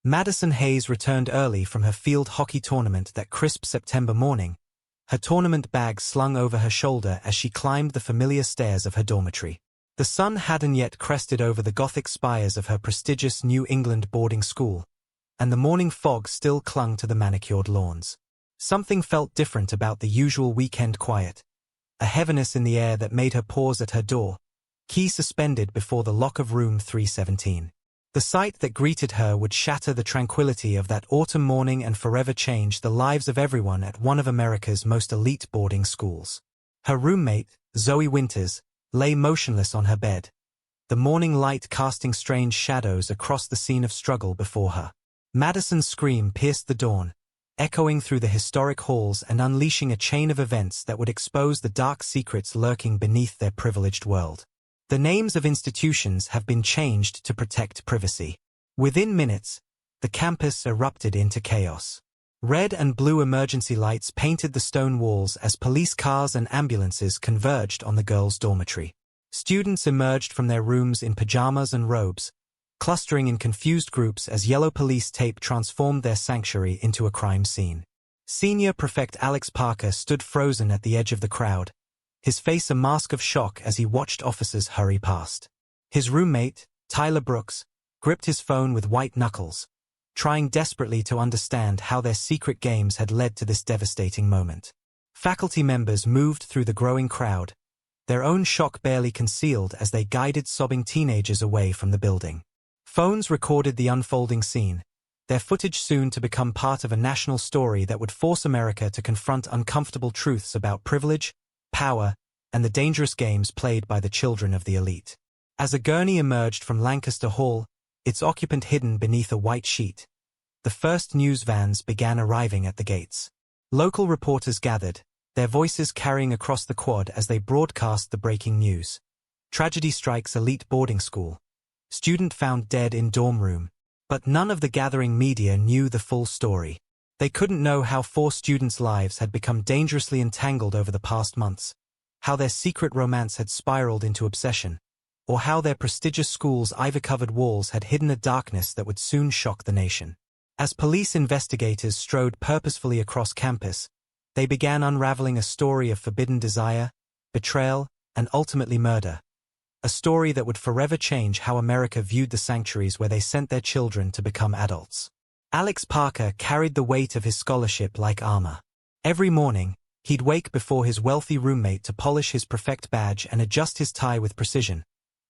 Madison Hayes returned early from her field hockey tournament that crisp September morning, her tournament bag slung over her shoulder as she climbed the familiar stairs of her dormitory. The sun hadn't yet crested over the Gothic spires of her prestigious New England boarding school, and the morning fog still clung to the manicured lawns. Something felt different about the usual weekend quiet, a heaviness in the air that made her pause at her door, key suspended before the lock of room 317. The sight that greeted her would shatter the tranquility of that autumn morning and forever change the lives of everyone at one of America's most elite boarding schools. Her roommate, Zoe Winters, lay motionless on her bed, the morning light casting strange shadows across the scene of struggle before her. Madison's scream pierced the dawn, echoing through the historic halls and unleashing a chain of events that would expose the dark secrets lurking beneath their privileged world. The names of institutions have been changed to protect privacy. Within minutes, the campus erupted into chaos. Red and blue emergency lights painted the stone walls as police cars and ambulances converged on the girls' dormitory. Students emerged from their rooms in pajamas and robes, clustering in confused groups as yellow police tape transformed their sanctuary into a crime scene. Senior Prefect Alex Parker stood frozen at the edge of the crowd, his face a mask of shock as he watched officers hurry past. His roommate, Tyler Brooks, gripped his phone with white knuckles, trying desperately to understand how their secret games had led to this devastating moment. Faculty members moved through the growing crowd, their own shock barely concealed as they guided sobbing teenagers away from the building. Phones recorded the unfolding scene, their footage soon to become part of a national story that would force America to confront uncomfortable truths about privilege, power, and the dangerous games played by the children of the elite. As a gurney emerged from Lancaster Hall, its occupant hidden beneath a white sheet, the first news vans began arriving at the gates. Local reporters gathered, their voices carrying across the quad as they broadcast the breaking news. Tragedy strikes elite boarding school. Student found dead in dorm room. But none of the gathering media knew the full story. They couldn't know how 4 students' lives had become dangerously entangled over the past months, how their secret romance had spiraled into obsession, or how their prestigious school's ivy-covered walls had hidden a darkness that would soon shock the nation. As police investigators strode purposefully across campus, they began unraveling a story of forbidden desire, betrayal, and ultimately murder. A story that would forever change how America viewed the sanctuaries where they sent their children to become adults. Alex Parker carried the weight of his scholarship like armor. Every morning, he'd wake before his wealthy roommate to polish his prefect badge and adjust his tie with precision,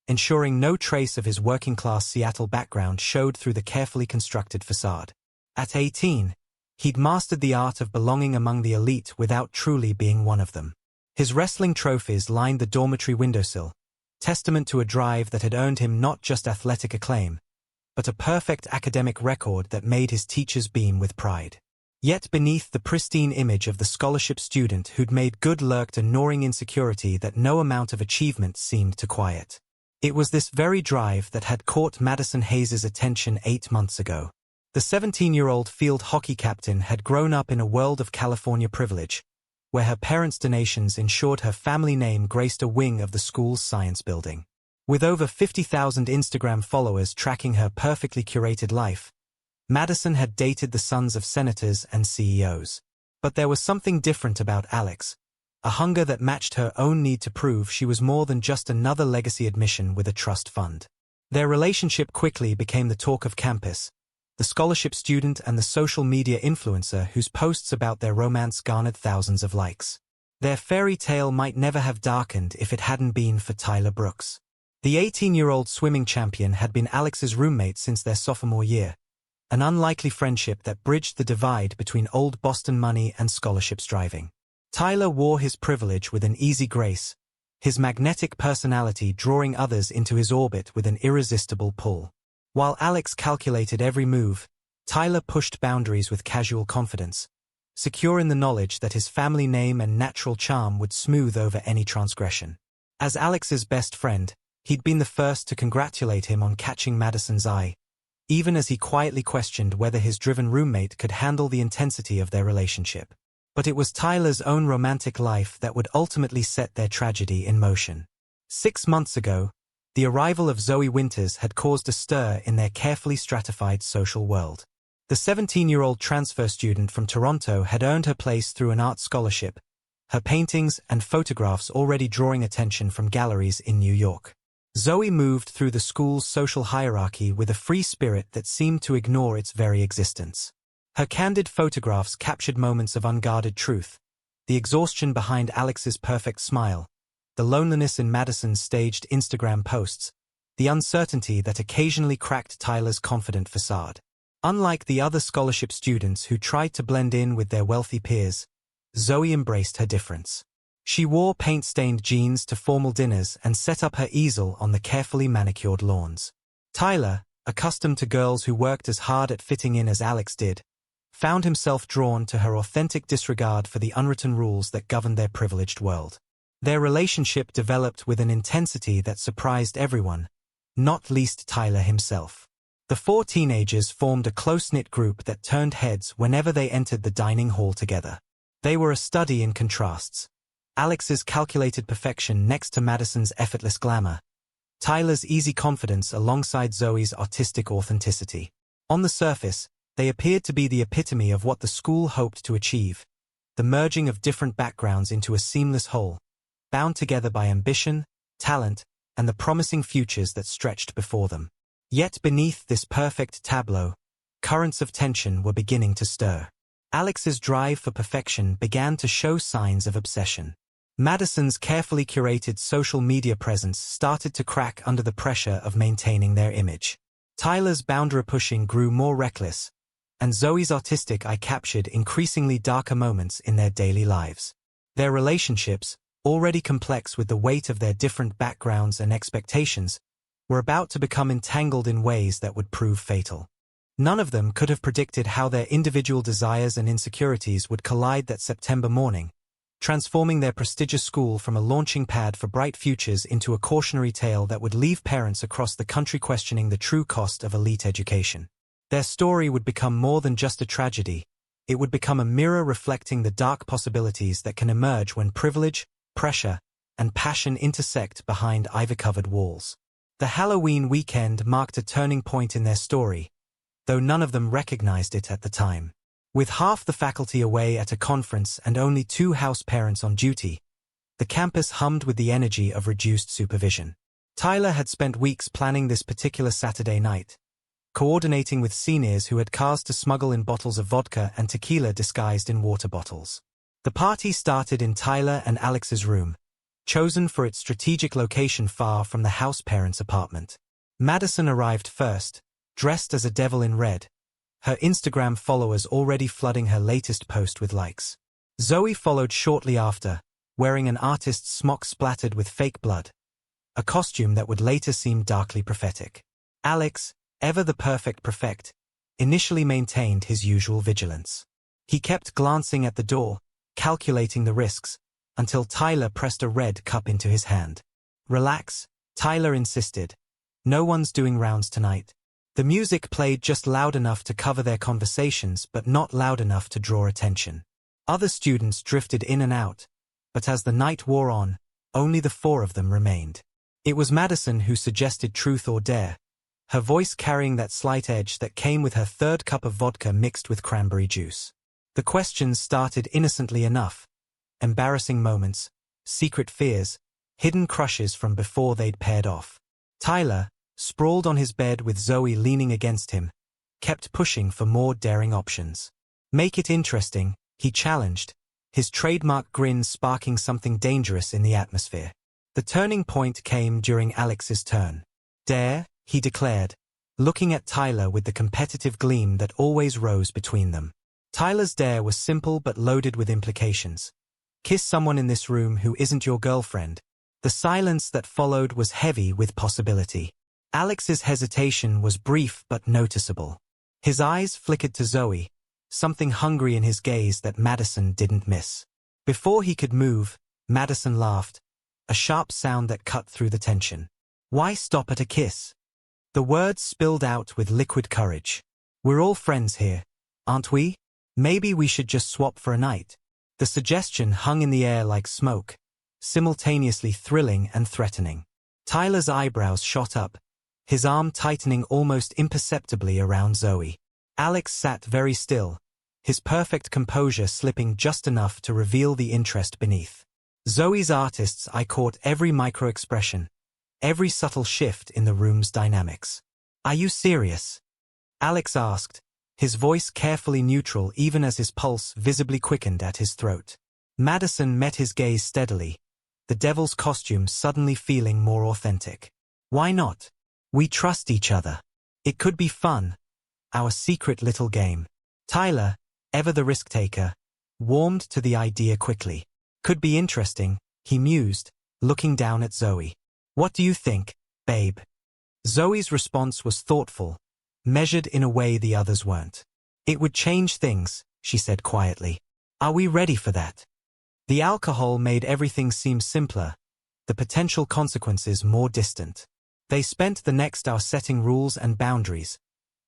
ensuring no trace of his working-class Seattle background showed through the carefully constructed facade. At 18, he'd mastered the art of belonging among the elite without truly being one of them. His wrestling trophies lined the dormitory windowsill, testament to a drive that had earned him not just athletic acclaim, but a perfect academic record that made his teachers beam with pride. Yet beneath the pristine image of the scholarship student who'd made good lurked a gnawing insecurity that no amount of achievement seemed to quiet. It was this very drive that had caught Madison Hayes' attention 8 months ago. The 17-year-old field hockey captain had grown up in a world of California privilege, where her parents' donations ensured her family name graced a wing of the school's science building. With over 50,000 Instagram followers tracking her perfectly curated life, Madison had dated the sons of senators and CEOs. But there was something different about Alex, a hunger that matched her own need to prove she was more than just another legacy admission with a trust fund. Their relationship quickly became the talk of campus, the scholarship student and the social media influencer whose posts about their romance garnered thousands of likes. Their fairy tale might never have darkened if it hadn't been for Tyler Brooks. The 18-year-old swimming champion had been Alex's roommate since their sophomore year, an unlikely friendship that bridged the divide between old Boston money and scholarship striving. Tyler wore his privilege with an easy grace, his magnetic personality drawing others into his orbit with an irresistible pull. While Alex calculated every move, Tyler pushed boundaries with casual confidence, secure in the knowledge that his family name and natural charm would smooth over any transgression. As Alex's best friend, he'd been the first to congratulate him on catching Madison's eye, even as he quietly questioned whether his driven roommate could handle the intensity of their relationship. But it was Tyler's own romantic life that would ultimately set their tragedy in motion. 6 months ago, The arrival of Zoe Winters had caused a stir in their carefully stratified social world. The 17-year-old transfer student from Toronto had earned her place through an art scholarship, her paintings and photographs already drawing attention from galleries in New York. Zoe moved through the school's social hierarchy with a free spirit that seemed to ignore its very existence. Her candid photographs captured moments of unguarded truth, the exhaustion behind Alex's perfect smile, the loneliness in Madison's staged Instagram posts, the uncertainty that occasionally cracked Tyler's confident facade. Unlike the other scholarship students who tried to blend in with their wealthy peers, Zoe embraced her difference. She wore paint-stained jeans to formal dinners and set up her easel on the carefully manicured lawns. Tyler, accustomed to girls who worked as hard at fitting in as Alex did, found himself drawn to her authentic disregard for the unwritten rules that governed their privileged world. Their relationship developed with an intensity that surprised everyone, not least Tyler himself. The four teenagers formed a close-knit group that turned heads whenever they entered the dining hall together. They were a study in contrasts. Alex's calculated perfection next to Madison's effortless glamour, Tyler's easy confidence alongside Zoe's artistic authenticity. On the surface, they appeared to be the epitome of what the school hoped to achieve, the merging of different backgrounds into a seamless whole, bound together by ambition, talent, and the promising futures that stretched before them. Yet beneath this perfect tableau, currents of tension were beginning to stir. Alex's drive for perfection began to show signs of obsession. Madison's carefully curated social media presence started to crack under the pressure of maintaining their image. Tyler's boundary pushing grew more reckless, and Zoe's artistic eye captured increasingly darker moments in their daily lives. Their relationships, already complex with the weight of their different backgrounds and expectations, were about to become entangled in ways that would prove fatal. None of them could have predicted how their individual desires and insecurities would collide that September morning, transforming their prestigious school from a launching pad for bright futures into a cautionary tale that would leave parents across the country questioning the true cost of elite education. Their story would become more than just a tragedy. It would become a mirror reflecting the dark possibilities that can emerge when privilege, pressure, and passion intersect behind ivy-covered walls. The Halloween weekend marked a turning point in their story, though none of them recognized it at the time. With half the faculty away at a conference and only 2 house parents on duty, the campus hummed with the energy of reduced supervision. Tyler had spent weeks planning this particular Saturday night, coordinating with seniors who had cars to smuggle in bottles of vodka and tequila disguised in water bottles. The party started in Tyler and Alex's room, chosen for its strategic location far from the house parents' apartment. Madison arrived first, dressed as a devil in red, her Instagram followers already flooding her latest post with likes. Zoe followed shortly after, wearing an artist's smock splattered with fake blood, a costume that would later seem darkly prophetic. Alex, ever the perfect prefect, initially maintained his usual vigilance. He kept glancing at the door, calculating the risks, until Tyler pressed a red cup into his hand. "Relax," Tyler insisted. "No one's doing rounds tonight." The music played just loud enough to cover their conversations but not loud enough to draw attention. Other students drifted in and out, but as the night wore on, only the 4 of them remained. It was Madison who suggested truth or dare, her voice carrying that slight edge that came with her 3rd cup of vodka mixed with cranberry juice. The questions started innocently enough. Embarrassing moments, secret fears, hidden crushes from before they'd paired off. Tyler, sprawled on his bed with Zoe leaning against him, kept pushing for more daring options. "Make it interesting," he challenged, his trademark grin sparking something dangerous in the atmosphere. The turning point came during Alex's turn. "Dare," he declared, looking at Tyler with the competitive gleam that always rose between them. Tyler's dare was simple but loaded with implications. "Kiss someone in this room who isn't your girlfriend." The silence that followed was heavy with possibility. Alex's hesitation was brief but noticeable. His eyes flickered to Zoe, something hungry in his gaze that Madison didn't miss. Before he could move, Madison laughed, a sharp sound that cut through the tension. "Why stop at a kiss?" The words spilled out with liquid courage. "We're all friends here, aren't we? Maybe we should just swap for a night." The suggestion hung in the air like smoke, simultaneously thrilling and threatening. Tyler's eyebrows shot up, his arm tightening almost imperceptibly around Zoe. Alex sat very still, his perfect composure slipping just enough to reveal the interest beneath. Zoe's artist's eye caught every micro-expression, every subtle shift in the room's dynamics. "Are you serious?" Alex asked, his voice carefully neutral even as his pulse visibly quickened at his throat. Madison met his gaze steadily, the devil's costume suddenly feeling more authentic. "Why not? We trust each other. It could be fun. Our secret little game." Tyler, ever the risk-taker, warmed to the idea quickly. "Could be interesting," he mused, looking down at Zoe. "What do you think, babe?" Zoe's response was thoughtful, measured in a way the others weren't. "It would change things," she said quietly. "Are we ready for that?" The alcohol made everything seem simpler, the potential consequences more distant. They spent the next hour setting rules and boundaries,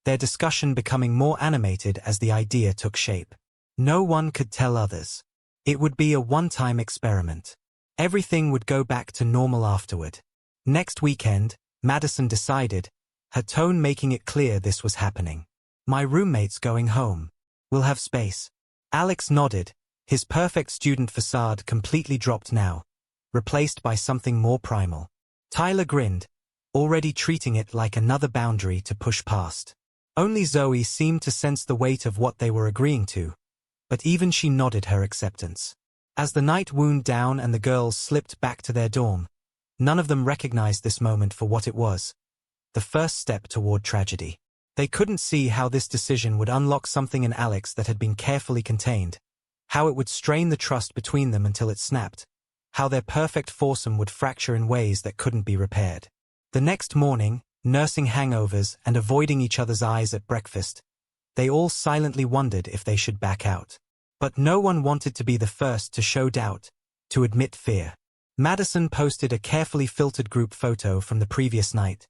their discussion becoming more animated as the idea took shape. No one could tell others. It would be a one-time experiment. Everything would go back to normal afterward. Next weekend, Madison decided, her tone making it clear this was happening. "My roommate's going home. We'll have space." Alex nodded, his perfect student facade completely dropped now, replaced by something more primal. Tyler grinned, already treating it like another boundary to push past. Only Zoe seemed to sense the weight of what they were agreeing to, but even she nodded her acceptance. As the night wound down and the girls slipped back to their dorm, none of them recognized this moment for what it was, the first step toward tragedy. They couldn't see how this decision would unlock something in Alex that had been carefully contained, how it would strain the trust between them until it snapped, how their perfect foursome would fracture in ways that couldn't be repaired. The next morning, nursing hangovers and avoiding each other's eyes at breakfast, they all silently wondered if they should back out. But no one wanted to be the first to show doubt, to admit fear. Madison posted a carefully filtered group photo from the previous night,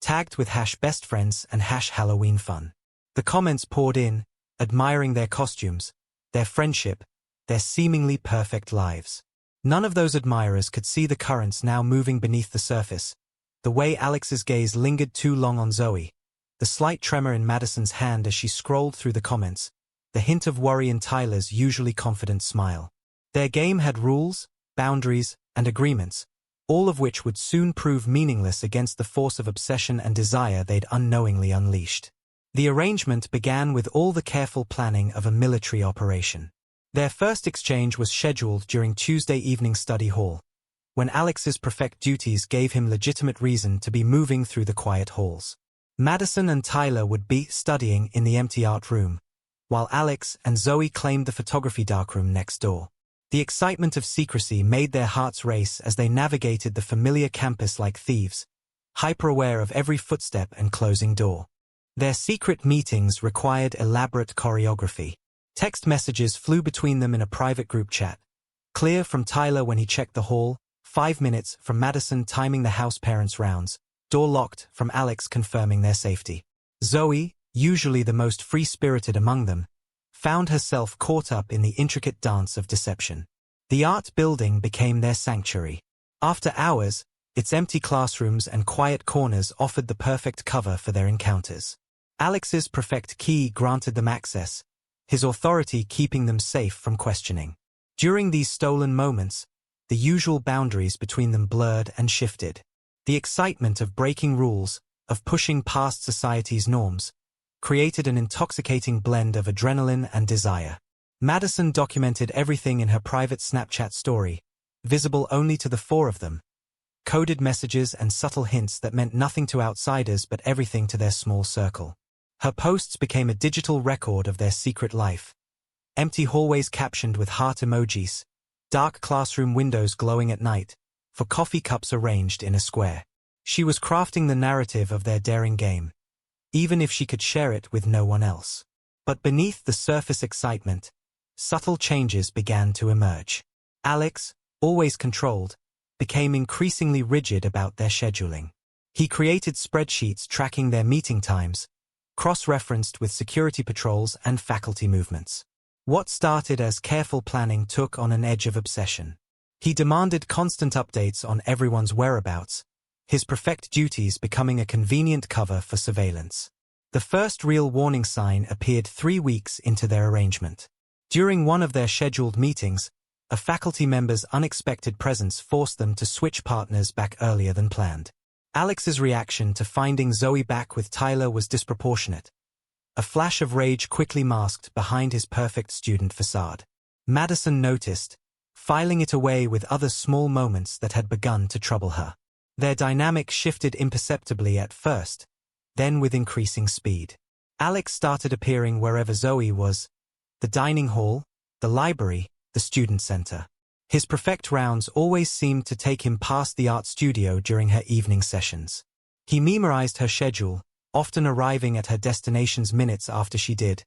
tagged with #bestfriends and #HalloweenFun. The comments poured in, admiring their costumes, their friendship, their seemingly perfect lives. None of those admirers could see the currents now moving beneath the surface, the way Alex's gaze lingered too long on Zoe, the slight tremor in Madison's hand as she scrolled through the comments, the hint of worry in Tyler's usually confident smile. Their game had rules, boundaries, and agreements, all of which would soon prove meaningless against the force of obsession and desire they'd unknowingly unleashed. The arrangement began with all the careful planning of a military operation. Their first exchange was scheduled during Tuesday evening study hall, when Alex's prefect duties gave him legitimate reason to be moving through the quiet halls. Madison and Tyler would be studying in the empty art room, while Alex and Zoe claimed the photography darkroom next door. The excitement of secrecy made their hearts race as they navigated the familiar campus like thieves, hyper-aware of every footstep and closing door. Their secret meetings required elaborate choreography. Text messages flew between them in a private group chat, clear from Tyler when he checked the hall, 5 minutes from Madison timing the house parents' rounds, door locked from Alex confirming their safety. Zoe, usually the most free-spirited among them, found herself caught up in the intricate dance of deception. The art building became their sanctuary. After hours, its empty classrooms and quiet corners offered the perfect cover for their encounters. Alex's prefect key granted them access, his authority keeping them safe from questioning. During these stolen moments, the usual boundaries between them blurred and shifted. The excitement of breaking rules, of pushing past society's norms, created an intoxicating blend of adrenaline and desire. Madison documented everything in her private Snapchat story, visible only to the four of them. Coded messages and subtle hints that meant nothing to outsiders but everything to their small circle. Her posts became a digital record of their secret life. Empty hallways captioned with heart emojis, dark classroom windows glowing at night, for coffee cups arranged in a square. She was crafting the narrative of their daring game, even if she could share it with no one else. But beneath the surface excitement, subtle changes began to emerge. Alex, always controlled, became increasingly rigid about their scheduling. He created spreadsheets tracking their meeting times, cross-referenced with security patrols and faculty movements. What started as careful planning took on an edge of obsession. He demanded constant updates on everyone's whereabouts, his prefect duties becoming a convenient cover for surveillance. The first real warning sign appeared 3 weeks into their arrangement. During one of their scheduled meetings, a faculty member's unexpected presence forced them to switch partners back earlier than planned. Alex's reaction to finding Zoe back with Tyler was disproportionate. A flash of rage quickly masked behind his perfect student facade. Madison noticed, filing it away with other small moments that had begun to trouble her. Their dynamic shifted imperceptibly at first, then with increasing speed. Alex started appearing wherever Zoe was: the dining hall, the library, the student center. His prefect rounds always seemed to take him past the art studio during her evening sessions. He memorized her schedule, often arriving at her destinations minutes after she did,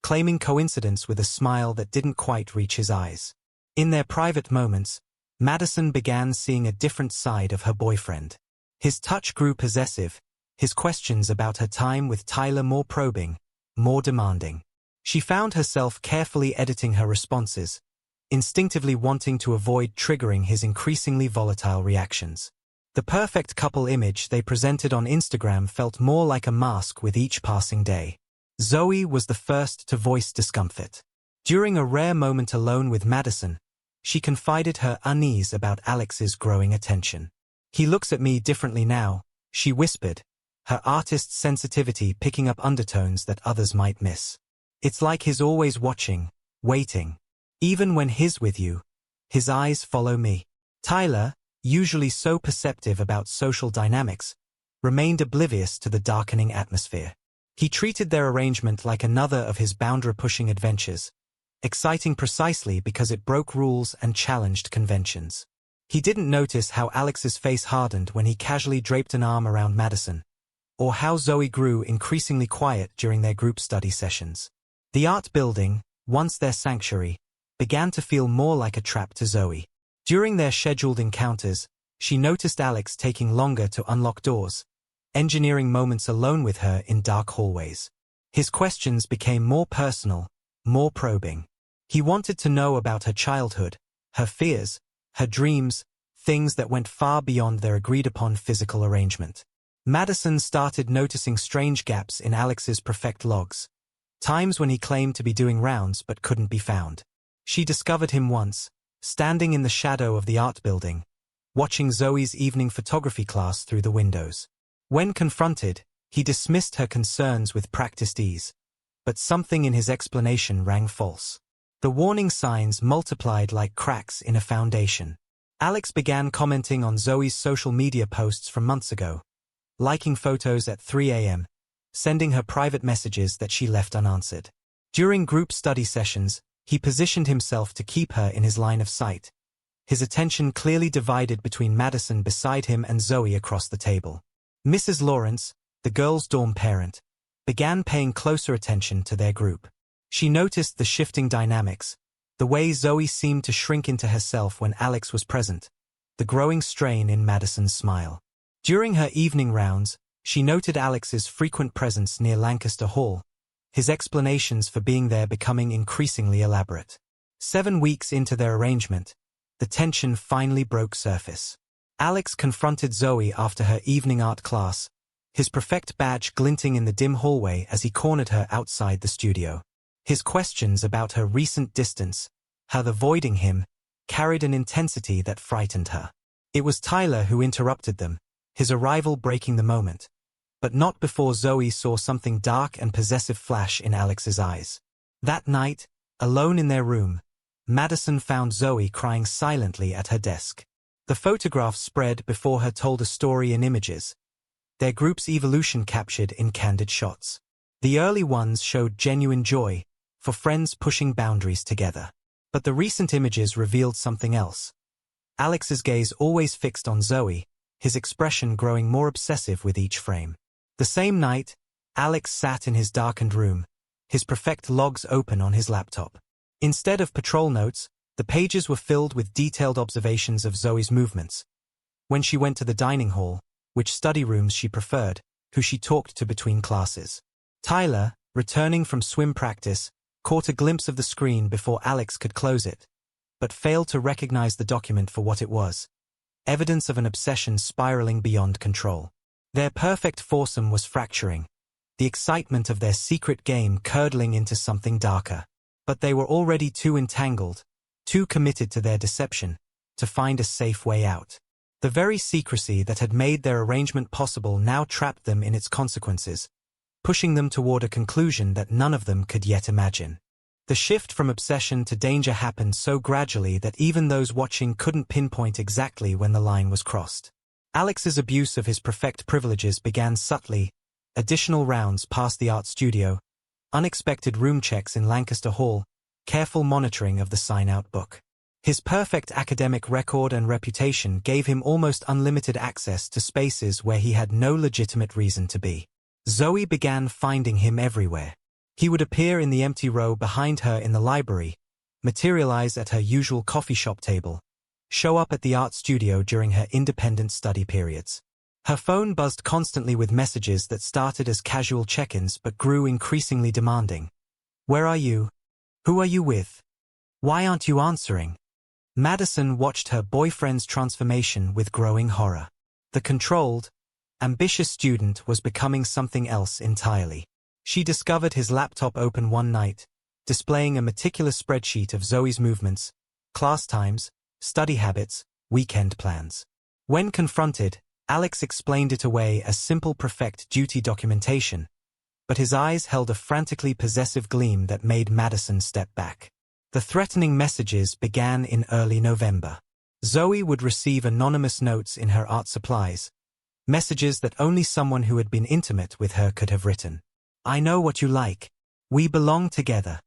claiming coincidence with a smile that didn't quite reach his eyes. In their private moments, Madison began seeing a different side of her boyfriend. His touch grew possessive, his questions about her time with Tyler more probing, more demanding. She found herself carefully editing her responses, instinctively wanting to avoid triggering his increasingly volatile reactions. The perfect couple image they presented on Instagram felt more like a mask with each passing day. Zoe was the first to voice discomfort. During a rare moment alone with Madison, she confided her unease about Alex's growing attention. "He looks at me differently now," she whispered, her artist's sensitivity picking up undertones that others might miss. "It's like he's always watching, waiting. Even when he's with you, his eyes follow me." Tyler, usually so perceptive about social dynamics, remained oblivious to the darkening atmosphere. He treated their arrangement like another of his boundary-pushing adventures, exciting precisely because it broke rules and challenged conventions. He didn't notice how Alex's face hardened when he casually draped an arm around Madison, or how Zoe grew increasingly quiet during their group study sessions. The art building, once their sanctuary, began to feel more like a trap to Zoe. During their scheduled encounters, she noticed Alex taking longer to unlock doors, engineering moments alone with her in dark hallways. His questions became more personal, more probing. He wanted to know about her childhood, her fears, her dreams, things that went far beyond their agreed-upon physical arrangement. Madison started noticing strange gaps in Alex's prefect logs, times when he claimed to be doing rounds but couldn't be found. She discovered him once, standing in the shadow of the art building, watching Zoe's evening photography class through the windows. When confronted, he dismissed her concerns with practiced ease, but something in his explanation rang false. The warning signs multiplied like cracks in a foundation. Alex began commenting on Zoe's social media posts from months ago, liking photos at 3 a.m., sending her private messages that she left unanswered. During group study sessions, he positioned himself to keep her in his line of sight, his attention clearly divided between Madison beside him and Zoe across the table. Mrs. Lawrence, the girls' dorm parent, began paying closer attention to their group. She noticed the shifting dynamics, the way Zoe seemed to shrink into herself when Alex was present, the growing strain in Madison's smile. During her evening rounds, she noted Alex's frequent presence near Lancaster Hall, his explanations for being there becoming increasingly elaborate. 7 weeks into their arrangement, the tension finally broke surface. Alex confronted Zoe after her evening art class, his prefect badge glinting in the dim hallway as he cornered her outside the studio. His questions about her recent distance, her avoiding him, carried an intensity that frightened her. It was Tyler who interrupted them, his arrival breaking the moment, but not before Zoe saw something dark and possessive flash in Alex's eyes. That night, alone in their room, Madison found Zoe crying silently at her desk. The photographs spread before her told a story in images, their group's evolution captured in candid shots. The early ones showed genuine joy, for friends pushing boundaries together. But the recent images revealed something else. Alex's gaze always fixed on Zoe, his expression growing more obsessive with each frame. The same night, Alex sat in his darkened room, his prefect logs open on his laptop. Instead of patrol notes, the pages were filled with detailed observations of Zoe's movements. When she went to the dining hall, which study rooms she preferred, who she talked to between classes. Tyler, returning from swim practice, caught a glimpse of the screen before Alex could close it, but failed to recognize the document for what it was. evidence of an obsession spiraling beyond control. Their perfect foursome was fracturing, the excitement of their secret game curdling into something darker. But they were already too entangled, too committed to their deception, to find a safe way out. The very secrecy that had made their arrangement possible now trapped them in its consequences, pushing them toward a conclusion that none of them could yet imagine. The shift from obsession to danger happened so gradually that even those watching couldn't pinpoint exactly when the line was crossed. Alex's abuse of his prefect privileges began subtly: additional rounds past the art studio, unexpected room checks in Lancaster Hall, careful monitoring of the sign-out book. His perfect academic record and reputation gave him almost unlimited access to spaces where he had no legitimate reason to be. Zoe began finding him everywhere. He would appear in the empty row behind her in the library, materialize at her usual coffee shop table, show up at the art studio during her independent study periods. Her phone buzzed constantly with messages that started as casual check-ins but grew increasingly demanding. Where are you? Who are you with? Why aren't you answering? Madison watched her boyfriend's transformation with growing horror. The controlled, ambitious student was becoming something else entirely. She discovered his laptop open one night, displaying a meticulous spreadsheet of Zoe's movements, class times, study habits, weekend plans. When confronted, Alex explained it away as simple prefect duty documentation, but his eyes held a frantically possessive gleam that made Madison step back. The threatening messages began in early November. Zoe would receive anonymous notes in her art supplies, messages that only someone who had been intimate with her could have written. I know what you like. We belong together.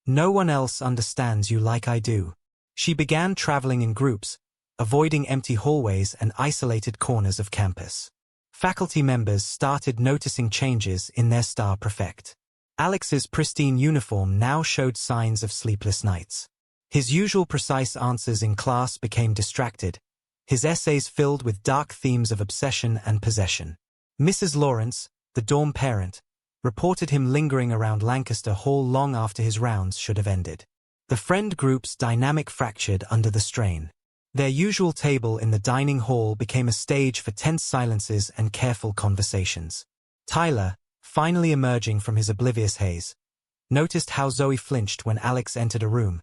No one else understands you like I do. She began traveling in groups, avoiding empty hallways and isolated corners of campus. Faculty members started noticing changes in their star prefect. Alex's pristine uniform now showed signs of sleepless nights. His usual precise answers in class became distracted, his essays filled with dark themes of obsession and possession. Mrs. Lawrence, the dorm parent, reported him lingering around Lancaster Hall long after his rounds should have ended. The friend group's dynamic fractured under the strain. Their usual table in the dining hall became a stage for tense silences and careful conversations. Tyler, finally emerging from his oblivious haze, noticed how Zoe flinched when Alex entered a room,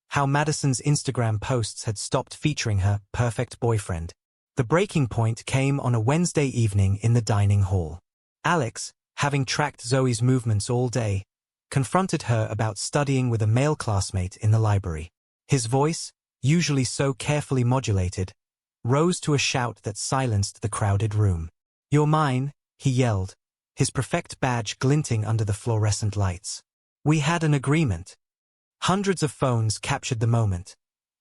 how Madison's Instagram posts had stopped featuring her perfect boyfriend. The breaking point came on a Wednesday evening in the dining hall. Alex, having tracked Zoe's movements all day, confronted her about studying with a male classmate in the library. His voice, usually so carefully modulated, rose to a shout that silenced the crowded room. You're mine, he yelled, his prefect badge glinting under the fluorescent lights. We had an agreement. Hundreds of phones captured the moment,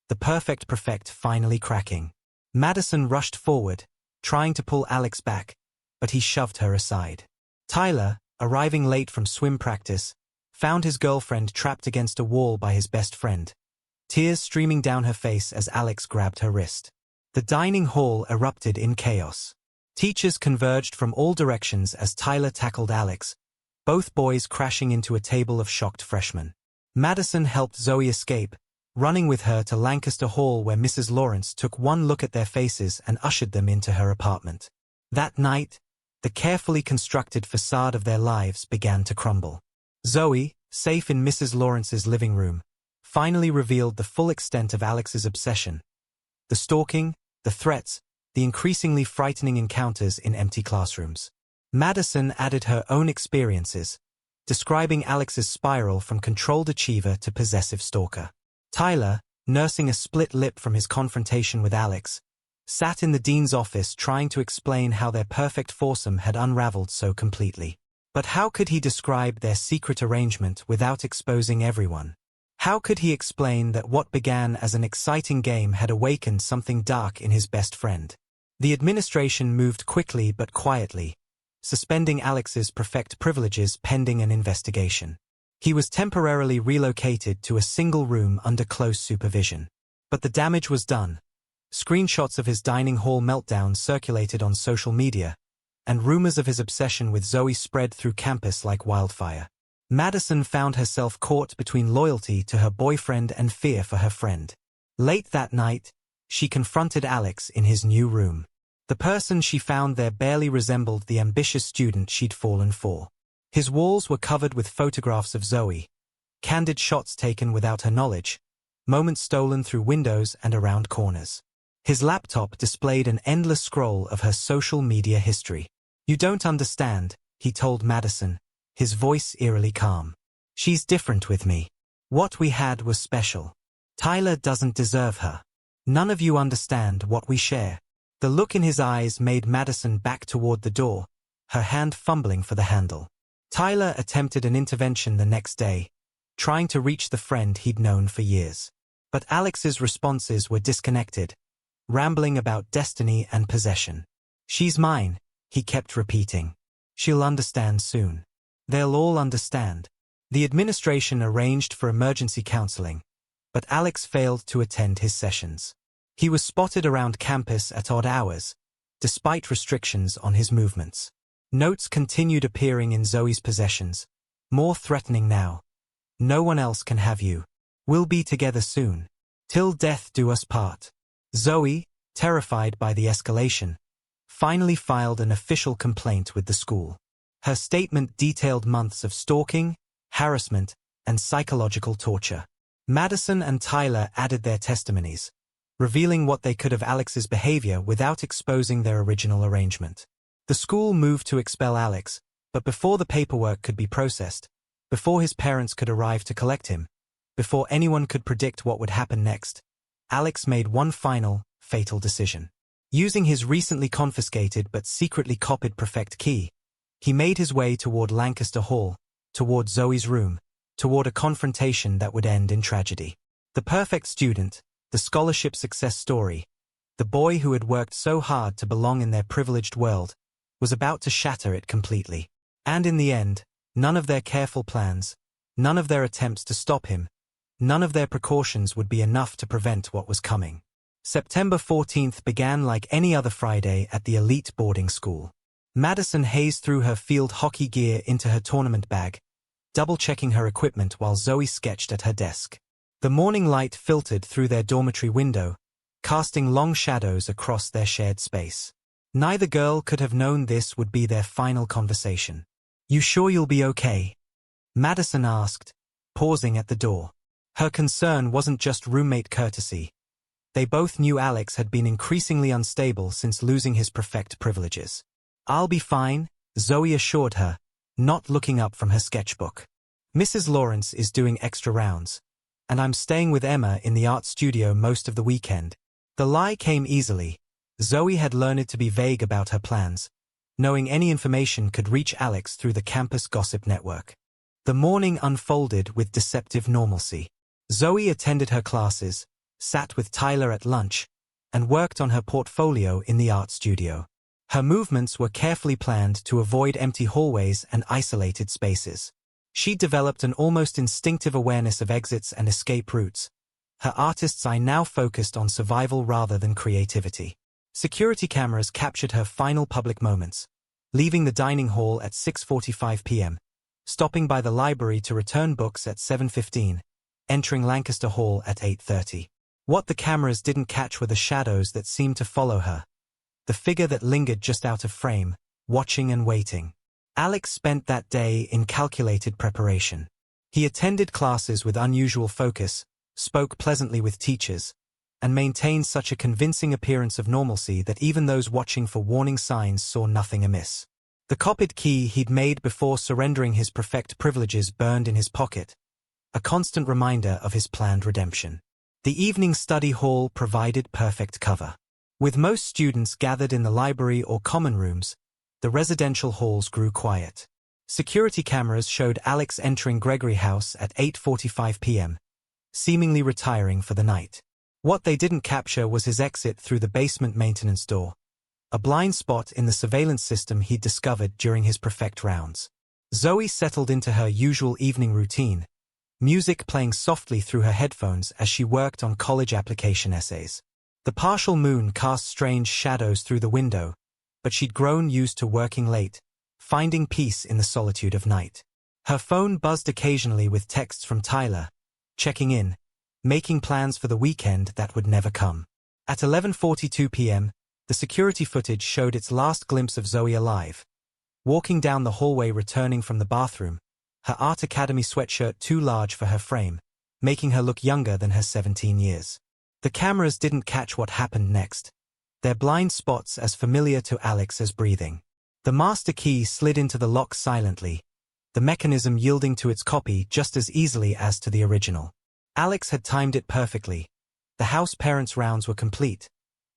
the perfect prefect finally cracking. Madison rushed forward, trying to pull Alex back, but he shoved her aside. Tyler, arriving late from swim practice, found his girlfriend trapped against a wall by his best friend, tears streaming down her face as Alex grabbed her wrist. The dining hall erupted in chaos. Teachers converged from all directions as Tyler tackled Alex, both boys crashing into a table of shocked freshmen. Madison helped Zoe escape, running with her to Lancaster Hall where Mrs. Lawrence took one look at their faces and ushered them into her apartment. That night, the carefully constructed facade of their lives began to crumble. Zoe, safe in Mrs. Lawrence's living room, finally revealed the full extent of Alex's obsession. The stalking, the threats, the increasingly frightening encounters in empty classrooms. Madison added her own experiences, describing Alex's spiral from controlled achiever to possessive stalker. Tyler, nursing a split lip from his confrontation with Alex, sat in the dean's office trying to explain how their perfect foursome had unraveled so completely. But how could he describe their secret arrangement without exposing everyone? How could he explain that what began as an exciting game had awakened something dark in his best friend? The administration moved quickly but quietly, suspending Alex's prefect privileges pending an investigation. He was temporarily relocated to a single room under close supervision. But the damage was done. Screenshots of his dining hall meltdown circulated on social media, and rumors of his obsession with Zoe spread through campus like wildfire. Madison found herself caught between loyalty to her boyfriend and fear for her friend. Late that night, she confronted Alex in his new room. The person she found there barely resembled the ambitious student she'd fallen for. His walls were covered with photographs of Zoe, candid shots taken without her knowledge, moments stolen through windows and around corners. His laptop displayed an endless scroll of her social media history. "You don't understand," he told Madison, his voice eerily calm. "She's different with me. What we had was special. Tyler doesn't deserve her. None of you understand what we share." The look in his eyes made Madison back toward the door, her hand fumbling for the handle. Tyler attempted an intervention the next day, trying to reach the friend he'd known for years. But Alex's responses were disconnected, rambling about destiny and possession. "She's mine," he kept repeating. "She'll understand soon. They'll all understand." The administration arranged for emergency counseling, but Alex failed to attend his sessions. He was spotted around campus at odd hours, despite restrictions on his movements. Notes continued appearing in Zoe's possessions, more threatening now. "No one else can have you. We'll be together soon. Till death do us part." Zoe, terrified by the escalation, finally filed an official complaint with the school. Her statement detailed months of stalking, harassment, and psychological torture. Madison and Tyler added their testimonies, revealing what they could of Alex's behavior without exposing their original arrangement. The school moved to expel Alex, but before the paperwork could be processed, before his parents could arrive to collect him, before anyone could predict what would happen next, Alex made one final, fatal decision. Using his recently confiscated but secretly copied prefect key, he made his way toward Lancaster Hall, toward Zoe's room, toward a confrontation that would end in tragedy. The perfect student, the scholarship success story, the boy who had worked so hard to belong in their privileged world, was about to shatter it completely. And in the end, none of their careful plans, none of their attempts to stop him, none of their precautions would be enough to prevent what was coming. September 14th began like any other Friday at the elite boarding school. Madison hazed threw her field hockey gear into her tournament bag, double-checking her equipment while Zoe sketched at her desk. The morning light filtered through their dormitory window, casting long shadows across their shared space. Neither girl could have known this would be their final conversation. "You sure you'll be okay?" Madison asked, pausing at the door. Her concern wasn't just roommate courtesy. They both knew Alex had been increasingly unstable since losing his prefect privileges. "I'll be fine," Zoe assured her, not looking up from her sketchbook. "Mrs. Lawrence is doing extra rounds, and I'm staying with Emma in the art studio most of the weekend." The lie came easily. Zoe had learned to be vague about her plans, knowing any information could reach Alex through the campus gossip network. The morning unfolded with deceptive normalcy. Zoe attended her classes, sat with Tyler at lunch, and worked on her portfolio in the art studio. Her movements were carefully planned to avoid empty hallways and isolated spaces. She developed an almost instinctive awareness of exits and escape routes. Her artist's eye now focused on survival rather than creativity. Security cameras captured her final public moments, leaving the dining hall at 6:45 p.m., stopping by the library to return books at 7:15, entering Lancaster Hall at 8:30. What the cameras didn't catch were the shadows that seemed to follow her, the figure that lingered just out of frame, watching and waiting. Alex spent that day in calculated preparation. He attended classes with unusual focus, spoke pleasantly with teachers, and maintained such a convincing appearance of normalcy that even those watching for warning signs saw nothing amiss. The copied key he'd made before surrendering his prefect privileges burned in his pocket, a constant reminder of his planned redemption. The evening study hall provided perfect cover. With most students gathered in the library or common rooms, the residential halls grew quiet. Security cameras showed Alex entering Gregory House at 8:45 p.m., seemingly retiring for the night. What they didn't capture was his exit through the basement maintenance door, a blind spot in the surveillance system he'd discovered during his prefect rounds. Zoe settled into her usual evening routine, music playing softly through her headphones as she worked on college application essays. The partial moon cast strange shadows through the window, but she'd grown used to working late, finding peace in the solitude of night. Her phone buzzed occasionally with texts from Tyler, checking in, making plans for the weekend that would never come. At 11:42 p.m., the security footage showed its last glimpse of Zoe alive, walking down the hallway returning from the bathroom, her Art Academy sweatshirt too large for her frame, making her look younger than her 17 years. The cameras didn't catch what happened next, their blind spots as familiar to Alex as breathing. The master key slid into the lock silently, the mechanism yielding to its copy just as easily as to the original. Alex had timed it perfectly. The house parents' rounds were complete,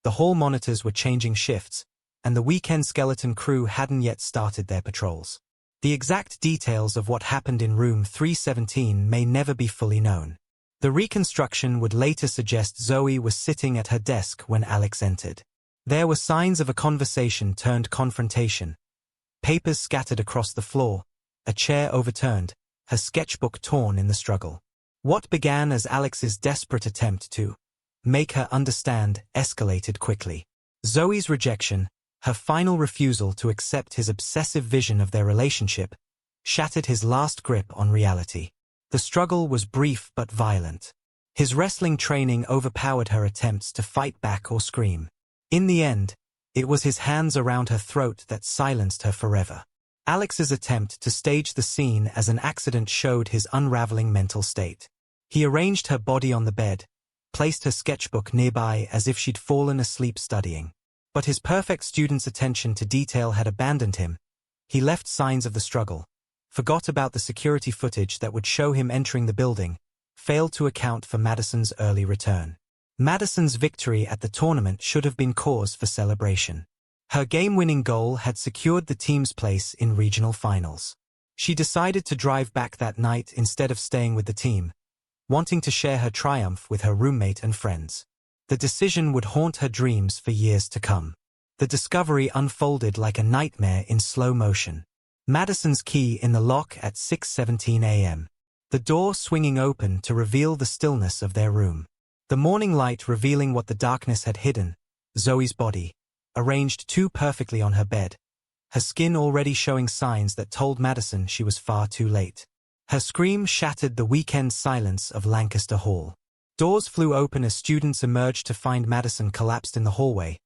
the hall monitors were changing shifts, and the weekend skeleton crew hadn't yet started their patrols. The exact details of what happened in room 317 may never be fully known. The reconstruction would later suggest Zoe was sitting at her desk when Alex entered. There were signs of a conversation turned confrontation. Papers scattered across the floor, a chair overturned, her sketchbook torn in the struggle. What began as Alex's desperate attempt to make her understand escalated quickly. Zoe's rejection, her final refusal to accept his obsessive vision of their relationship, shattered his last grip on reality. The struggle was brief but violent. His wrestling training overpowered her attempts to fight back or scream. In the end, it was his hands around her throat that silenced her forever. Alex's attempt to stage the scene as an accident showed his unraveling mental state. He arranged her body on the bed, placed her sketchbook nearby as if she'd fallen asleep studying. But his perfect student's attention to detail had abandoned him. He left signs of the struggle, forgot about the security footage that would show him entering the building, failed to account for Madison's early return. Madison's victory at the tournament should have been cause for celebration. Her game-winning goal had secured the team's place in regional finals. She decided to drive back that night instead of staying with the team, wanting to share her triumph with her roommate and friends. The decision would haunt her dreams for years to come. The discovery unfolded like a nightmare in slow motion. Madison's key in the lock at 6:17 a.m. The door swinging open to reveal the stillness of their room. The morning light revealing what the darkness had hidden, Zoe's body, arranged too perfectly on her bed, her skin already showing signs that told Madison she was far too late. Her scream shattered the weekend silence of Lancaster Hall. Doors flew open as students emerged to find Madison collapsed in the hallway,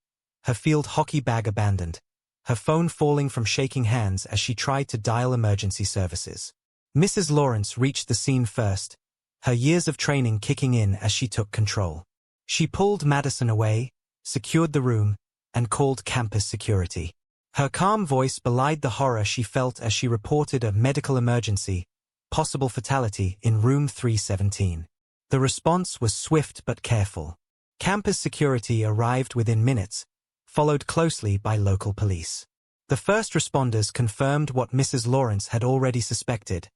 her field hockey bag abandoned, her phone falling from shaking hands as she tried to dial emergency services. Mrs. Lawrence reached the scene first, her years of training kicking in as she took control. She pulled Madison away, secured the room, and called campus security. Her calm voice belied the horror she felt as she reported a medical emergency, possible fatality, in room 317. The response was swift but careful. Campus security arrived within minutes, followed closely by local police. The first responders confirmed what Mrs. Lawrence had already suspected.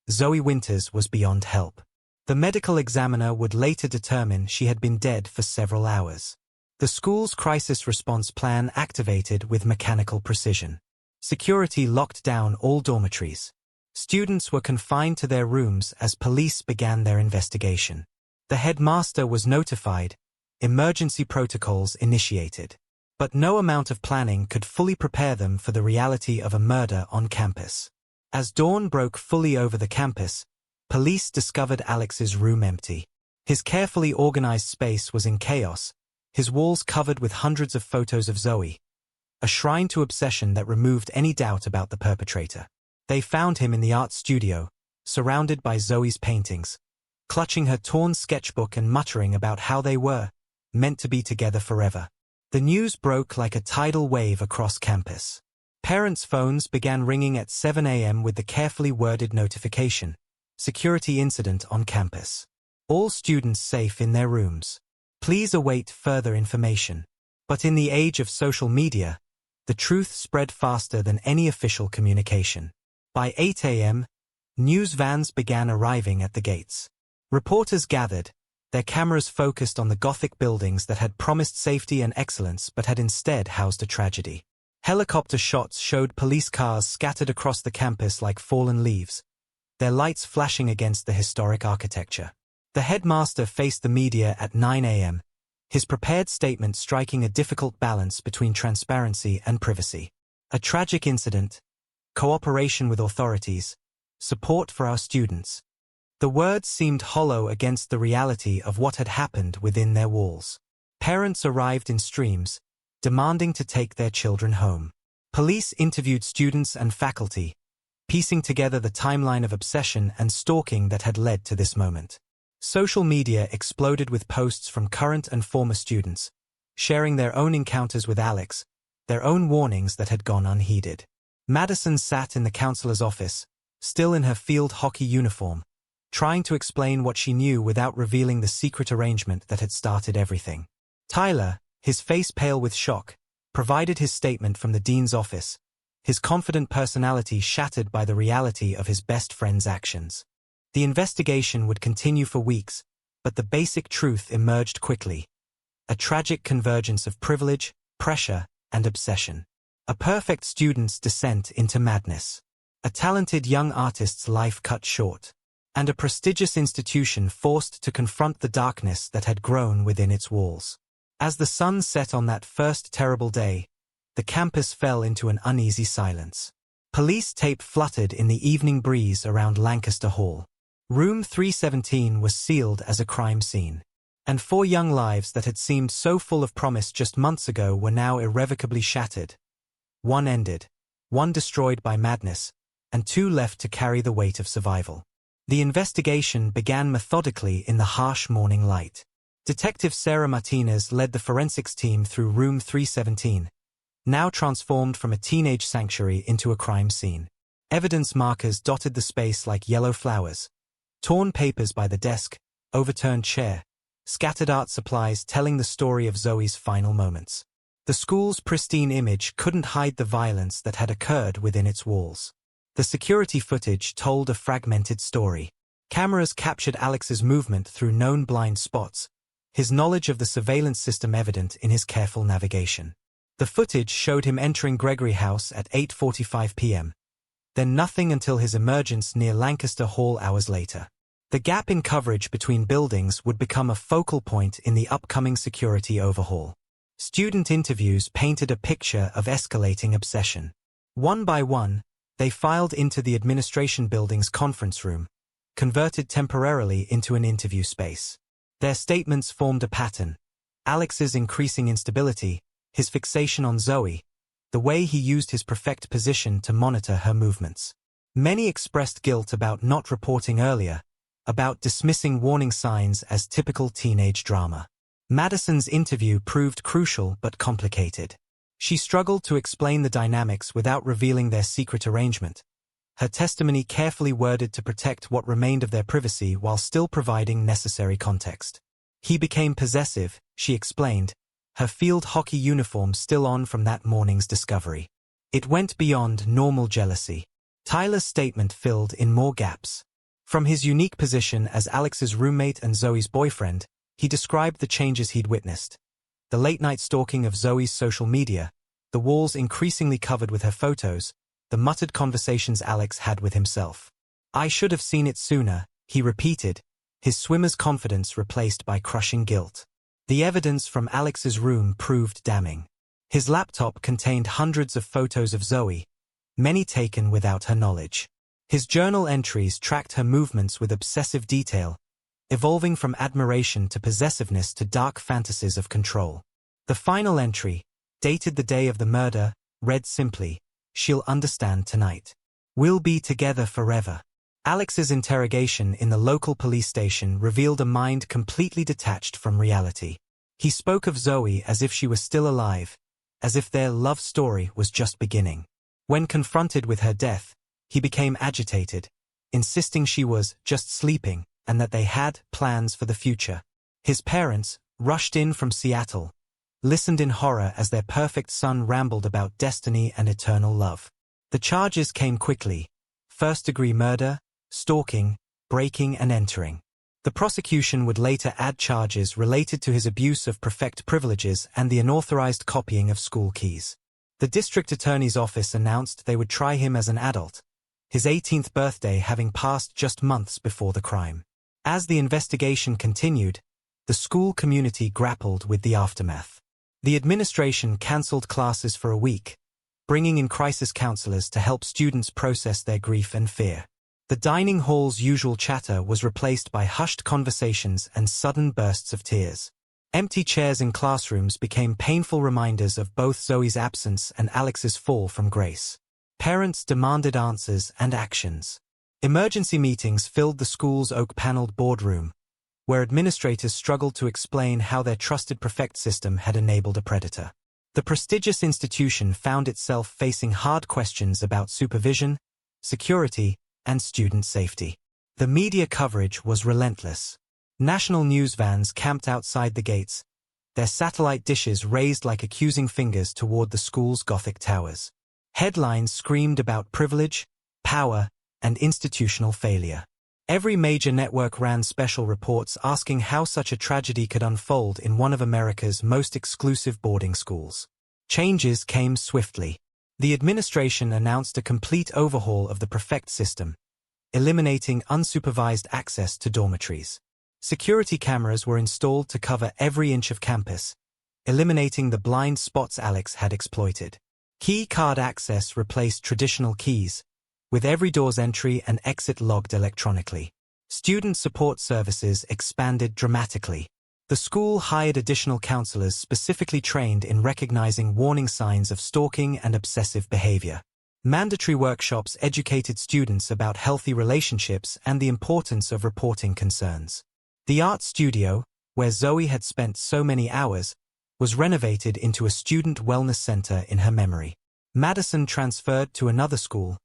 Zoe Winters was beyond help. The medical examiner would later determine she had been dead for several hours. The school's crisis response plan activated with mechanical precision. Security locked down all dormitories. Students were confined to their rooms as police began their investigation. The headmaster was notified, emergency protocols initiated. But no amount of planning could fully prepare them for the reality of a murder on campus. As dawn broke fully over the campus, police discovered Alex's room empty. His carefully organized space was in chaos, his walls covered with hundreds of photos of Zoe, a shrine to obsession that removed any doubt about the perpetrator. They found him in the art studio, surrounded by Zoe's paintings, clutching her torn sketchbook and muttering about how they were meant to be together forever. The news broke like a tidal wave across campus. Parents' phones began ringing at 7 a.m. with the carefully worded notification: security incident on campus. All students safe in their rooms. Please await further information. But in the age of social media, the truth spread faster than any official communication. By 8 a.m., news vans began arriving at the gates. Reporters gathered, their cameras focused on the Gothic buildings that had promised safety and excellence but had instead housed a tragedy. Helicopter shots showed police cars scattered across the campus like fallen leaves, their lights flashing against the historic architecture. The headmaster faced the media at 9 a.m., his prepared statement striking a difficult balance between transparency and privacy. A tragic incident, cooperation with authorities, support for our students. The words seemed hollow against the reality of what had happened within their walls. Parents arrived in streams, demanding to take their children home. Police interviewed students and faculty, piecing together the timeline of obsession and stalking that had led to this moment. Social media exploded with posts from current and former students, sharing their own encounters with Alex, their own warnings that had gone unheeded. Madison sat in the counselor's office, still in her field hockey uniform, trying to explain what she knew without revealing the secret arrangement that had started everything. Tyler, his face pale with shock, provided his statement from the dean's office, his confident personality shattered by the reality of his best friend's actions. The investigation would continue for weeks, but the basic truth emerged quickly. A tragic convergence of privilege, pressure, and obsession. A perfect student's descent into madness. A talented young artist's life cut short. And a prestigious institution forced to confront the darkness that had grown within its walls. As the sun set on that first terrible day, the campus fell into an uneasy silence. Police tape fluttered in the evening breeze around Lancaster Hall. Room 317 was sealed as a crime scene. And 4 young lives that had seemed so full of promise just months ago were now irrevocably shattered. 1 ended, 1 destroyed by madness, and 2 left to carry the weight of survival. The investigation began methodically in the harsh morning light. Detective Sarah Martinez led the forensics team through room 317, now transformed from a teenage sanctuary into a crime scene. Evidence markers dotted the space like yellow flowers. Torn papers by the desk, overturned chair, scattered art supplies telling the story of Zoe's final moments. The school's pristine image couldn't hide the violence that had occurred within its walls. The security footage told a fragmented story. Cameras captured Alex's movement through known blind spots, his knowledge of the surveillance system evident in his careful navigation. The footage showed him entering Gregory House at 8:45 p.m., then nothing until his emergence near Lancaster Hall hours later. The gap in coverage between buildings would become a focal point in the upcoming security overhaul. Student interviews painted a picture of escalating obsession. One by one, they filed into the administration building's conference room, converted temporarily into an interview space. Their statements formed a pattern. Alex's increasing instability, his fixation on Zoe, the way he used his prefect position to monitor her movements. Many expressed guilt about not reporting earlier, about dismissing warning signs as typical teenage drama. Madison's interview proved crucial but complicated. She struggled to explain the dynamics without revealing their secret arrangement, her testimony carefully worded to protect what remained of their privacy while still providing necessary context. He became possessive, she explained, her field hockey uniform still on from that morning's discovery. It went beyond normal jealousy. Tyler's statement filled in more gaps. From his unique position as Alex's roommate and Zoe's boyfriend, he described the changes he'd witnessed. The late-night stalking of Zoe's social media, the walls increasingly covered with her photos, the muttered conversations Alex had with himself. "I should have seen it sooner," he repeated, his swimmer's confidence replaced by crushing guilt. The evidence from Alex's room proved damning. His laptop contained hundreds of photos of Zoe, many taken without her knowledge. His journal entries tracked her movements with obsessive detail, evolving from admiration to possessiveness to dark fantasies of control. The final entry, dated the day of the murder, read simply, "She'll understand tonight. We'll be together forever." Alex's interrogation in the local police station revealed a mind completely detached from reality. He spoke of Zoe as if she was still alive, as if their love story was just beginning. When confronted with her death, he became agitated, insisting she was just sleeping and that they had plans for the future. His parents, rushed in from Seattle, listened in horror as their perfect son rambled about destiny and eternal love. The charges came quickly: first-degree murder, stalking, breaking and entering. The prosecution would later add charges related to his abuse of prefect privileges and the unauthorized copying of school keys. The district attorney's office announced they would try him as an adult, his 18th birthday having passed just months before the crime. As the investigation continued, the school community grappled with the aftermath. The administration canceled classes for a week, bringing in crisis counselors to help students process their grief and fear. The dining hall's usual chatter was replaced by hushed conversations and sudden bursts of tears. Empty chairs in classrooms became painful reminders of both Zoe's absence and Alex's fall from grace. Parents demanded answers and actions. Emergency meetings filled the school's oak-paneled boardroom, where administrators struggled to explain how their trusted prefect system had enabled a predator. The prestigious institution found itself facing hard questions about supervision, security, and student safety. The media coverage was relentless. National news vans camped outside the gates, their satellite dishes raised like accusing fingers toward the school's Gothic towers. Headlines screamed about privilege, power, and institutional failure. Every major network ran special reports asking how such a tragedy could unfold in one of America's most exclusive boarding schools. Changes came swiftly. The administration announced a complete overhaul of the prefect system, eliminating unsupervised access to dormitories. Security cameras were installed to cover every inch of campus, eliminating the blind spots Alex had exploited. Key card access replaced traditional keys, with every door's entry and exit logged electronically. Student support services expanded dramatically. The school hired additional counselors specifically trained in recognizing warning signs of stalking and obsessive behavior. Mandatory workshops educated students about healthy relationships and the importance of reporting concerns. The art studio, where Zoe had spent so many hours, was renovated into a student wellness center in her memory. Madison transferred to another school,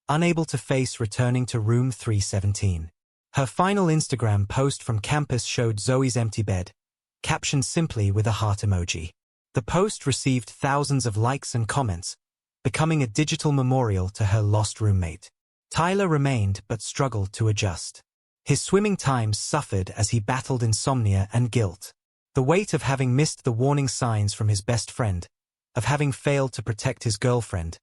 unable to face returning to room 317. Her final Instagram post from campus showed Zoe's empty bed, captioned simply with a heart emoji. The post received thousands of likes and comments, becoming a digital memorial to her lost roommate. Tyler remained but struggled to adjust. His swimming times suffered as he battled insomnia and guilt. The weight of having missed the warning signs from his best friend, of having failed to protect his girlfriend,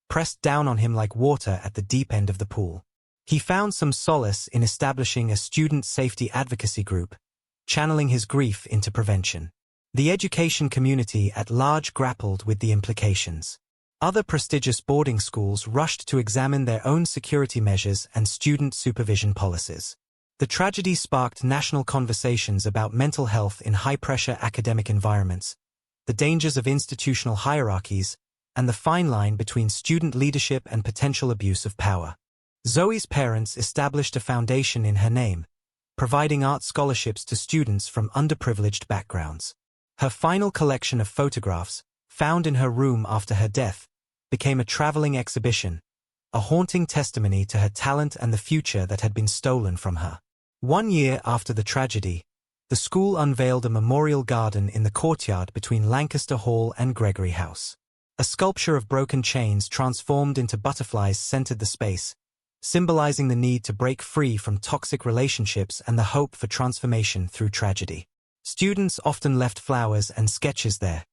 pressed down on him like water at the deep end of the pool. He found some solace in establishing a student safety advocacy group, channeling his grief into prevention. The education community at large grappled with the implications. Other prestigious boarding schools rushed to examine their own security measures and student supervision policies. The tragedy sparked national conversations about mental health in high-pressure academic environments, the dangers of institutional hierarchies, and the fine line between student leadership and potential abuse of power. Zoe's parents established a foundation in her name, providing art scholarships to students from underprivileged backgrounds. Her final collection of photographs, found in her room after her death, became a traveling exhibition, a haunting testimony to her talent and the future that had been stolen from her. 1 year after the tragedy, the school unveiled a memorial garden in the courtyard between Lancaster Hall and Gregory House. A sculpture of broken chains transformed into butterflies centered the space, symbolizing the need to break free from toxic relationships and the hope for transformation through tragedy. Students often left flowers and sketches there,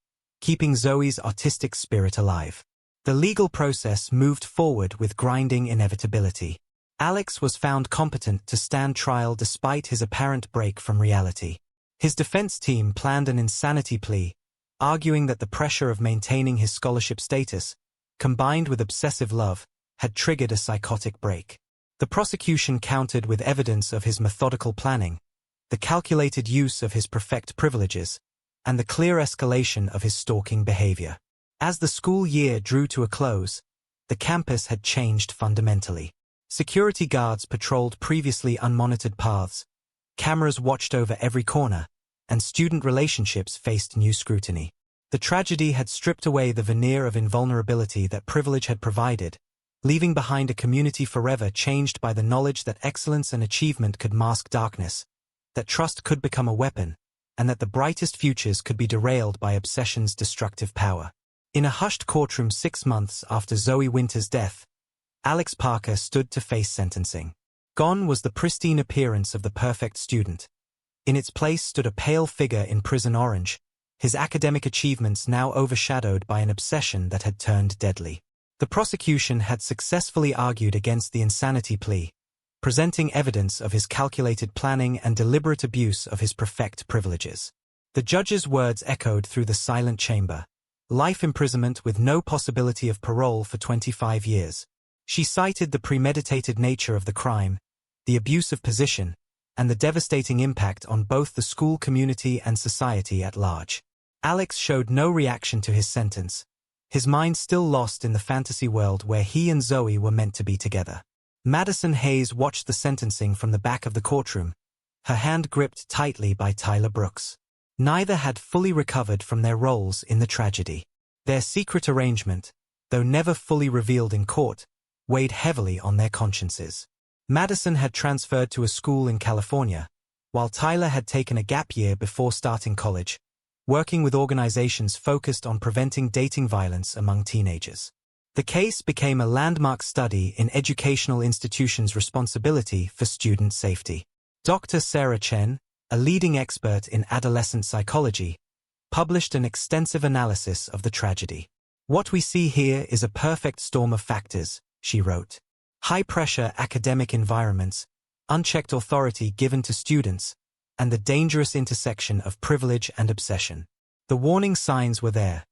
keeping Zoe's artistic spirit alive. The legal process moved forward with grinding inevitability. Alex was found competent to stand trial despite his apparent break from reality. His defense team planned an insanity plea, arguing that the pressure of maintaining his scholarship status, combined with obsessive love, had triggered a psychotic break. The prosecution countered with evidence of his methodical planning, the calculated use of his prefect privileges, and the clear escalation of his stalking behavior. As the school year drew to a close, the campus had changed fundamentally. Security guards patrolled previously unmonitored paths, cameras watched over every corner, and student relationships faced new scrutiny. The tragedy had stripped away the veneer of invulnerability that privilege had provided, leaving behind a community forever changed by the knowledge that excellence and achievement could mask darkness, that trust could become a weapon, and that the brightest futures could be derailed by obsession's destructive power. In a hushed courtroom 6 months after Zoe Winters' death, Alex Parker stood to face sentencing. Gone was the pristine appearance of the perfect student. In its place stood a pale figure in prison orange, his academic achievements now overshadowed by an obsession that had turned deadly. The prosecution had successfully argued against the insanity plea, presenting evidence of his calculated planning and deliberate abuse of his prefect privileges. The judge's words echoed through the silent chamber: life imprisonment with no possibility of parole for 25 years. She cited the premeditated nature of the crime, the abuse of position, and the devastating impact on both the school community and society at large. Alex showed no reaction to his sentence, his mind still lost in the fantasy world where he and Zoe were meant to be together. Madison Hayes watched the sentencing from the back of the courtroom, her hand gripped tightly by Tyler Brooks. Neither had fully recovered from their roles in the tragedy. Their secret arrangement, though never fully revealed in court, weighed heavily on their consciences. Madison had transferred to a school in California, while Tyler had taken a gap year before starting college, working with organizations focused on preventing dating violence among teenagers. The case became a landmark study in educational institutions' responsibility for student safety. Dr. Sarah Chen, a leading expert in adolescent psychology, published an extensive analysis of the tragedy. "What we see here is a perfect storm of factors," she wrote. High-pressure academic environments, unchecked authority given to students, and the dangerous intersection of privilege and obsession. The warning signs were there,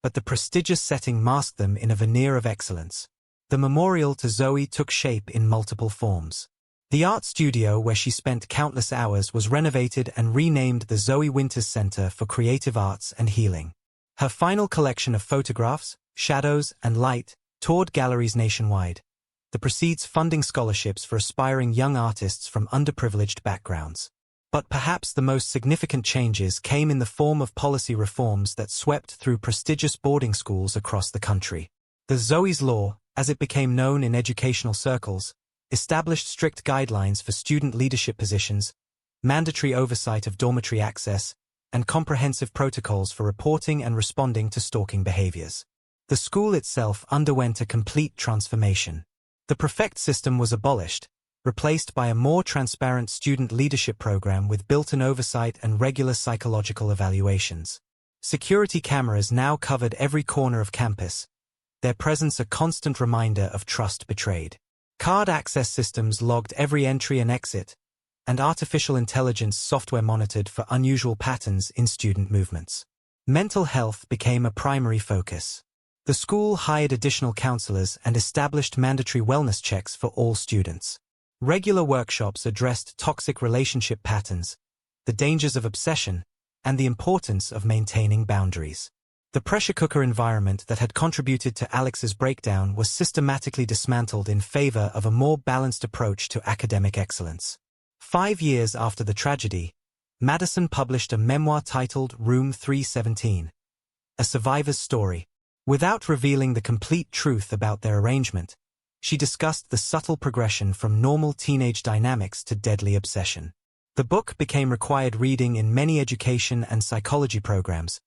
but the prestigious setting masked them in a veneer of excellence. The memorial to Zoe took shape in multiple forms. The art studio where she spent countless hours was renovated and renamed the Zoe Winters Center for Creative Arts and Healing. Her final collection of photographs, shadows, and light toured galleries nationwide, the proceeds funding scholarships for aspiring young artists from underprivileged backgrounds. But perhaps the most significant changes came in the form of policy reforms that swept through prestigious boarding schools across the country. The Zoe's Law, as it became known in educational circles, established strict guidelines for student leadership positions, mandatory oversight of dormitory access, and comprehensive protocols for reporting and responding to stalking behaviors. The school itself underwent a complete transformation. The prefect system was abolished, replaced by a more transparent student leadership program with built-in oversight and regular psychological evaluations. Security cameras now covered every corner of campus, their presence a constant reminder of trust betrayed. Card access systems logged every entry and exit, and artificial intelligence software monitored for unusual patterns in student movements. Mental health became a primary focus. The school hired additional counselors and established mandatory wellness checks for all students. Regular workshops addressed toxic relationship patterns, the dangers of obsession, and the importance of maintaining boundaries. The pressure cooker environment that had contributed to Alex's breakdown was systematically dismantled in favor of a more balanced approach to academic excellence. 5 years after the tragedy, Madison published a memoir titled Room 317, A Survivor's Story. Without revealing the complete truth about their arrangement, she discussed the subtle progression from normal teenage dynamics to deadly obsession. The book became required reading in many education and psychology programs,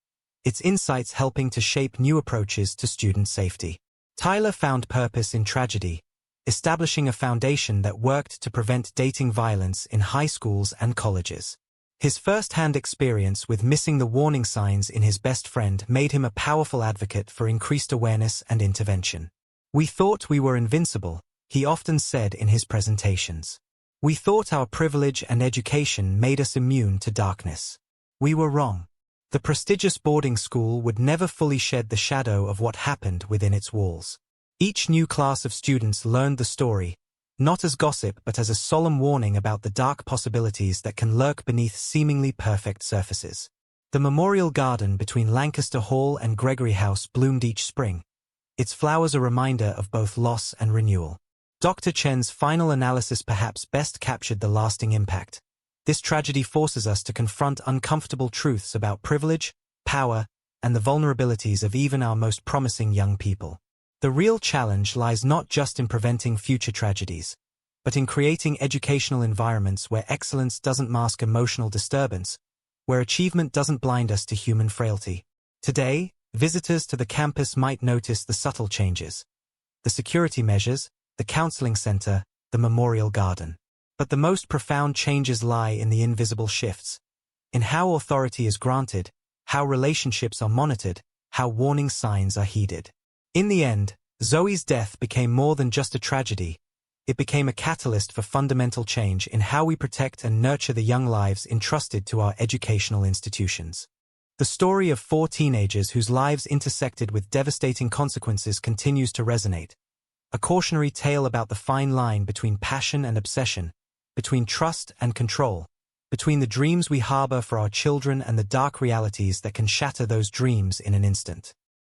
its insights helping to shape new approaches to student safety. Tyler found purpose in tragedy, establishing a foundation that worked to prevent dating violence in high schools and colleges. His first-hand experience with missing the warning signs in his best friend made him a powerful advocate for increased awareness and intervention. "We thought we were invincible," he often said in his presentations. "We thought our privilege and education made us immune to darkness. We were wrong." The prestigious boarding school would never fully shed the shadow of what happened within its walls. Each new class of students learned the story, not as gossip but as a solemn warning about the dark possibilities that can lurk beneath seemingly perfect surfaces. The memorial garden between Lancaster Hall and Gregory House bloomed each spring, its flowers a reminder of both loss and renewal. Dr. Chen's final analysis perhaps best captured the lasting impact. This tragedy forces us to confront uncomfortable truths about privilege, power, and the vulnerabilities of even our most promising young people. The real challenge lies not just in preventing future tragedies, but in creating educational environments where excellence doesn't mask emotional disturbance, where achievement doesn't blind us to human frailty. Today, visitors to the campus might notice the subtle changes: the security measures, the counseling center, the memorial garden. But the most profound changes lie in the invisible shifts, in how authority is granted, how relationships are monitored, how warning signs are heeded. In the end, Zoe's death became more than just a tragedy. It became a catalyst for fundamental change in how we protect and nurture the young lives entrusted to our educational institutions. The story of 4 teenagers whose lives intersected with devastating consequences continues to resonate, a cautionary tale about the fine line between passion and obsession, between trust and control, between the dreams we harbor for our children and the dark realities that can shatter those dreams in an instant.